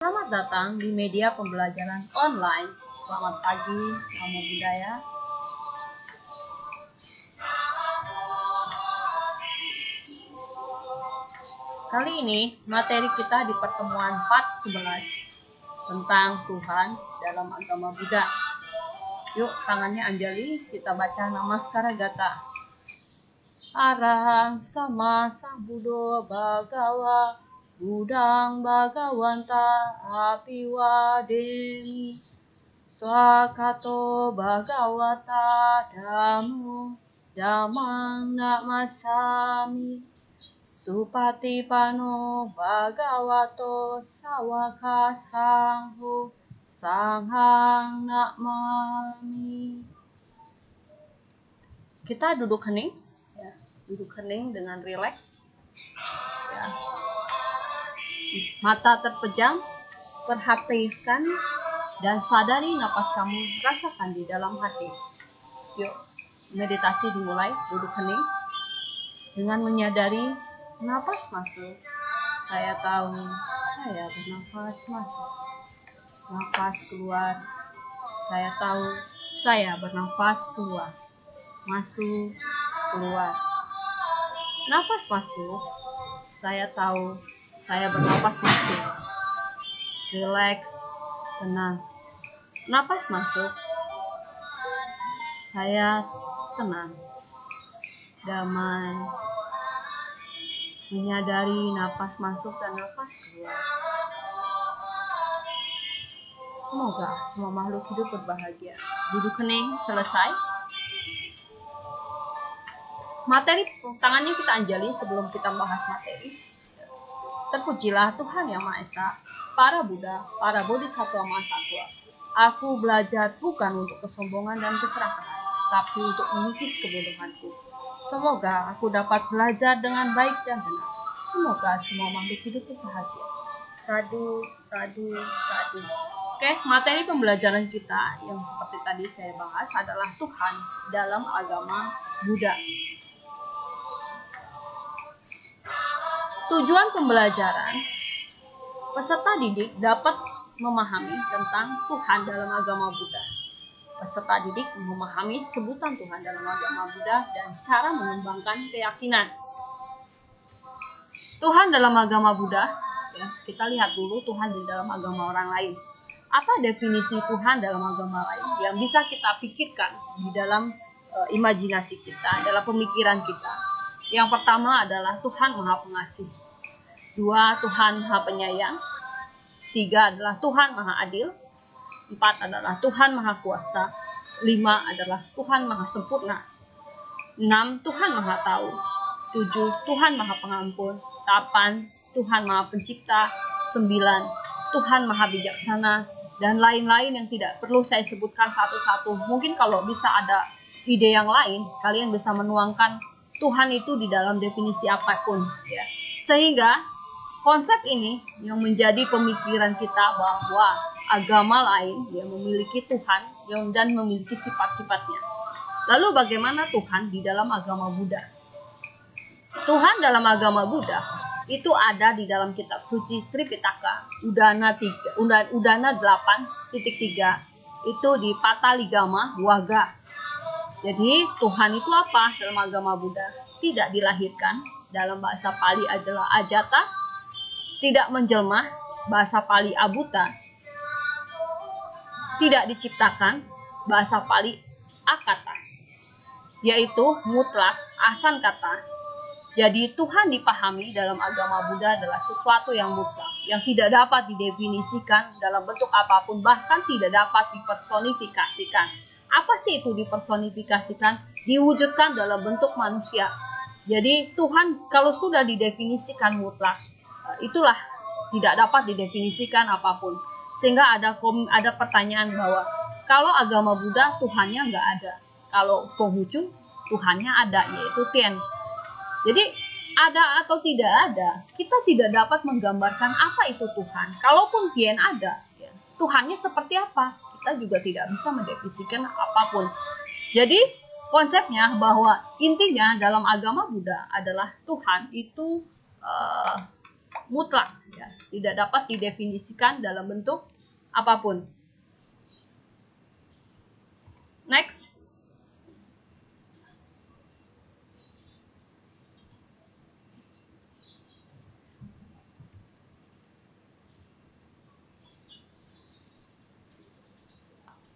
Selamat datang di media pembelajaran online. Selamat pagi, Namo Buddhaya. Kali ini materi kita di pertemuan part 11 tentang Tuhan dalam agama Buddha. Yuk, tangannya Anjali, kita baca Namaskara Gata. Arahang sama sambuddho bhagawa Buddhang bhagawanta apiwademi swakato bhagawata dhammo dhammang namasami supatipano bhagavato sawaka sangho sanghang namami. Kita duduk hening, ya, duduk hening dengan rileks, ya. Mata terpejam, perhatikan dan sadari napas kamu, rasakan di dalam hati. Yuk, meditasi dimulai, duduk hening dengan menyadari napas masuk. Saya tahu saya bernafas masuk. Napas keluar. Saya tahu saya bernafas keluar. Masuk, keluar. Napas masuk. Saya tahu saya bernafas masuk. Relax, tenang. Napas masuk. Saya tenang. Damai. Menyadari napas masuk dan napas keluar. Semoga semua makhluk hidup berbahagia. Duduk hening, selesai. Materi tangannya kita anjali sebelum kita bahas materi. Terpujilah Tuhan Yang Maha Esa, para Buddha, para Bodhisattva Mahasatwa. Aku belajar bukan untuk kesombongan dan keserakahan, tapi untuk mengikis kebodohanku. Semoga aku dapat belajar dengan baik dan benar. Semoga semua makhluk hidup berbahagia. Sadu, sadu, sadu. Oke, materi pembelajaran kita yang seperti tadi saya bahas adalah Tuhan dalam agama Buddha. Tujuan pembelajaran, peserta didik dapat memahami tentang Tuhan dalam agama Buddha. Peserta didik memahami sebutan Tuhan dalam agama Buddha dan cara mengembangkan keyakinan. Tuhan dalam agama Buddha, ya, kita lihat dulu Tuhan di dalam agama orang lain. Apa definisi Tuhan dalam agama lain yang bisa kita pikirkan di dalam imajinasi kita, dalam pemikiran kita? Yang pertama adalah Tuhan Maha Pengasih. 2, Tuhan Maha Penyayang. 3 adalah Tuhan Maha Adil. 4 adalah Tuhan Maha Kuasa. 5 adalah Tuhan Maha Sempurna. 6 Tuhan Maha Tahu. 7 Tuhan Maha Pengampun. 8 Tuhan Maha Pencipta. 9 Tuhan Maha Bijaksana. Dan lain-lain yang tidak perlu saya sebutkan satu-satu. Mungkin kalau bisa ada ide yang lain, kalian bisa menuangkan Tuhan itu di dalam definisi apapun, ya. Sehingga konsep ini yang menjadi pemikiran kita bahwa agama lain yang memiliki Tuhan dan memiliki sifat-sifatnya. Lalu bagaimana Tuhan di dalam agama Buddha? Tuhan dalam agama Buddha itu ada di dalam kitab suci Tripitaka Udana 8.3 itu di Pataligama Wagga. Jadi Tuhan itu apa dalam agama Buddha? Tidak dilahirkan, dalam bahasa Pali adalah Ajata, tidak menjelma, bahasa Pali Abuta, tidak diciptakan, bahasa Pali Akata, yaitu mutlak, asan kata. Jadi Tuhan dipahami dalam agama Buddha adalah sesuatu yang mutlak, yang tidak dapat didefinisikan dalam bentuk apapun, bahkan tidak dapat dipersonifikasikan. Apa sih itu dipersonifikasikan? Diwujudkan dalam bentuk manusia. Jadi Tuhan kalau sudah didefinisikan mutlak, itulah tidak dapat didefinisikan apapun. Sehingga ada pertanyaan bahwa kalau agama Buddha Tuhannya nggak ada. Kalau Konghucu Tuhannya ada, yaitu Tien. Jadi ada atau tidak ada, kita tidak dapat menggambarkan apa itu Tuhan. Kalaupun Tien ada, ya, Tuhannya seperti apa? Kita juga tidak bisa mendefinisikan apapun. Jadi konsepnya bahwa intinya dalam agama Buddha adalah Tuhan itu mutlak, ya, tidak dapat didefinisikan dalam bentuk apapun. Next.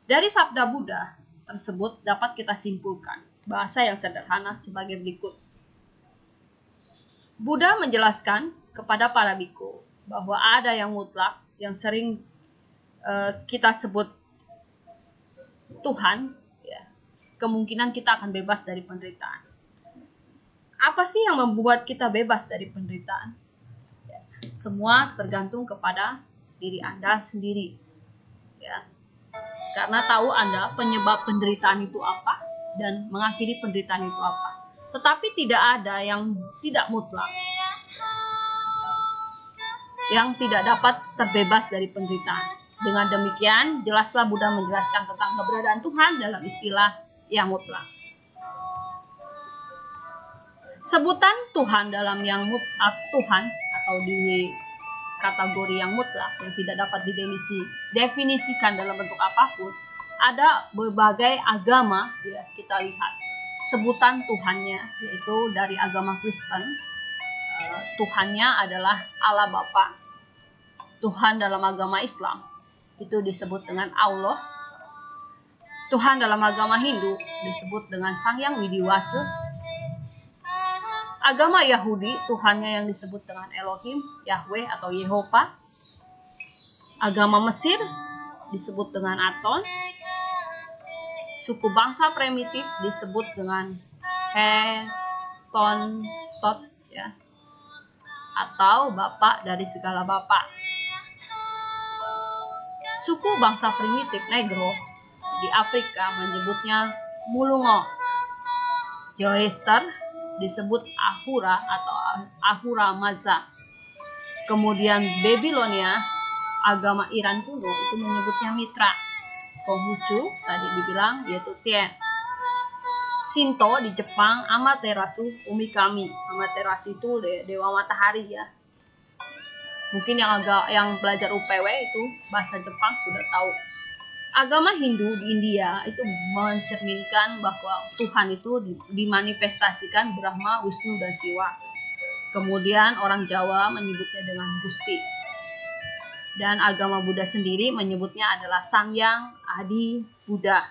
Dari sabda Buddha tersebut dapat kita simpulkan bahasa yang sederhana sebagai berikut. Buddha menjelaskan kepada para biku bahwa ada yang mutlak yang sering kita sebut Tuhan, ya, kemungkinan kita akan bebas dari penderitaan. Apa sih yang membuat kita bebas dari penderitaan? Ya, semua tergantung kepada diri Anda sendiri. Ya. Karena tahu Anda penyebab penderitaan itu apa dan mengakhiri penderitaan itu apa. Tetapi tidak ada yang tidak mutlak, yang tidak dapat terbebas dari penderitaan. Dengan demikian, jelaslah Buddha menjelaskan tentang keberadaan Tuhan dalam istilah yang mutlak. Sebutan Tuhan dalam yang mutlak, Tuhan atau di kategori yang mutlak yang tidak dapat didefinisikan dalam bentuk apapun, ada berbagai agama, ya, kita lihat sebutan Tuhannya, yaitu dari agama Kristen, Tuhannya adalah Allah Bapa. Tuhan dalam agama Islam itu disebut dengan Allah. Tuhan dalam agama Hindu disebut dengan Sang Hyang Widiwasa. Agama Yahudi, Tuhannya yang disebut dengan Elohim, Yahweh atau Yehova. Agama Mesir disebut dengan Aton. Suku bangsa primitif disebut dengan He-Ton-Tot, ya, atau Bapak dari segala Bapak. Suku bangsa primitif Negro di Afrika menyebutnya Mulungo. Zoroaster disebut Ahura atau Ahura Mazda. Kemudian Babilonia, agama Iran kuno, itu menyebutnya Mitra. Konghucu tadi dibilang yaitu Tien. Shinto di Jepang Amaterasu Umikami. Amaterasu itu dewa matahari, ya. Mungkin yang belajar UPW itu bahasa Jepang sudah tahu. Agama Hindu di India itu mencerminkan bahwa Tuhan itu dimanifestasikan Brahma, Wisnu, dan Siwa. Kemudian orang Jawa menyebutnya dengan Gusti. Dan agama Buddha sendiri menyebutnya adalah Sang Hyang Adi Buddha.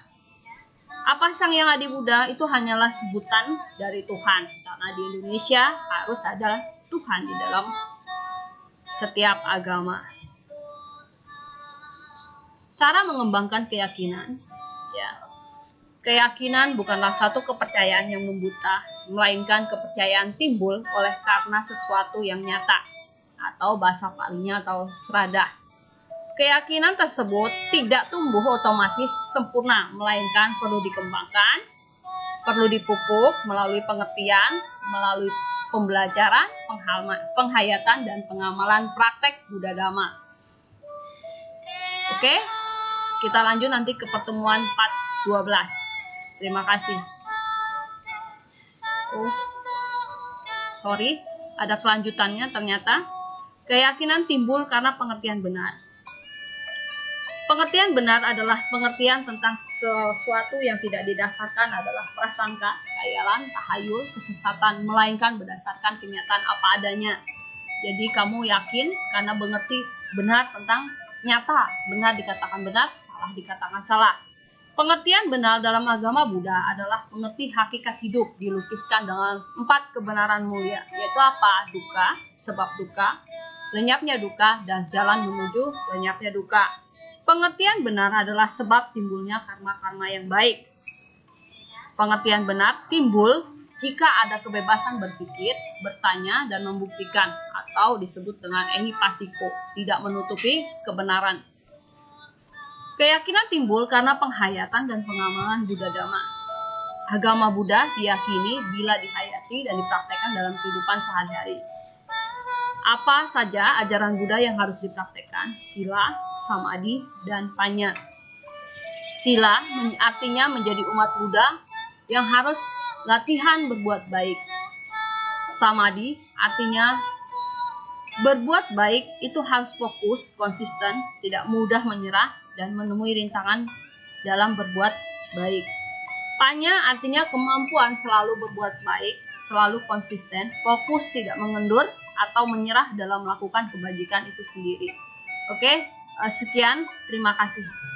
Apa Sang Hyang Adi Buddha? Itu hanyalah sebutan dari Tuhan. Karena di Indonesia harus ada Tuhan di dalam setiap agama. Cara mengembangkan keyakinan, ya. Keyakinan bukanlah satu kepercayaan yang membuta, melainkan kepercayaan timbul oleh karena sesuatu yang nyata, atau bahasa palingnya atau serada. Keyakinan tersebut tidak tumbuh otomatis sempurna, melainkan perlu dikembangkan, perlu dipupuk melalui pengertian, melalui pembelajaran, penghayatan, dan pengamalan praktek Buddha Dhamma. Oke? Kita lanjut nanti ke pertemuan part 12. Terima kasih. Ada kelanjutannya ternyata. Keyakinan timbul karena pengertian benar. Pengertian benar adalah pengertian tentang sesuatu yang tidak didasarkan adalah prasangka, khayalan, tahayul, kesesatan, melainkan berdasarkan kenyataan apa adanya. Jadi kamu yakin karena mengerti benar tentang nyata, benar dikatakan benar, salah dikatakan salah. Pengertian benar dalam agama Buddha adalah mengerti hakikat hidup dilukiskan dengan 4 kebenaran mulia, yaitu apa? Duka, sebab duka, lenyapnya duka, dan jalan menuju lenyapnya duka. Pengertian benar adalah sebab timbulnya karma-karma yang baik. Pengertian benar timbul jika ada kebebasan berpikir, bertanya, dan membuktikan, atau disebut dengan ehipasiko, tidak menutupi kebenaran. Keyakinan timbul karena penghayatan dan pengamalan Buddha Dhamma. Agama Buddha diyakini bila dihayati dan dipraktekkan dalam kehidupan sehari-hari. Apa saja ajaran Buddha yang harus dipraktekkan? Sila, samadhi, dan panya. Sila artinya menjadi umat Buddha yang harus latihan berbuat baik. Samadhi artinya Berbuat baik itu harus fokus, konsisten, tidak mudah menyerah, dan menemui rintangan dalam berbuat baik. Panya artinya kemampuan selalu berbuat baik, selalu konsisten, fokus, tidak mengendur, atau menyerah dalam melakukan kebajikan itu sendiri. Oke, sekian. Terima kasih.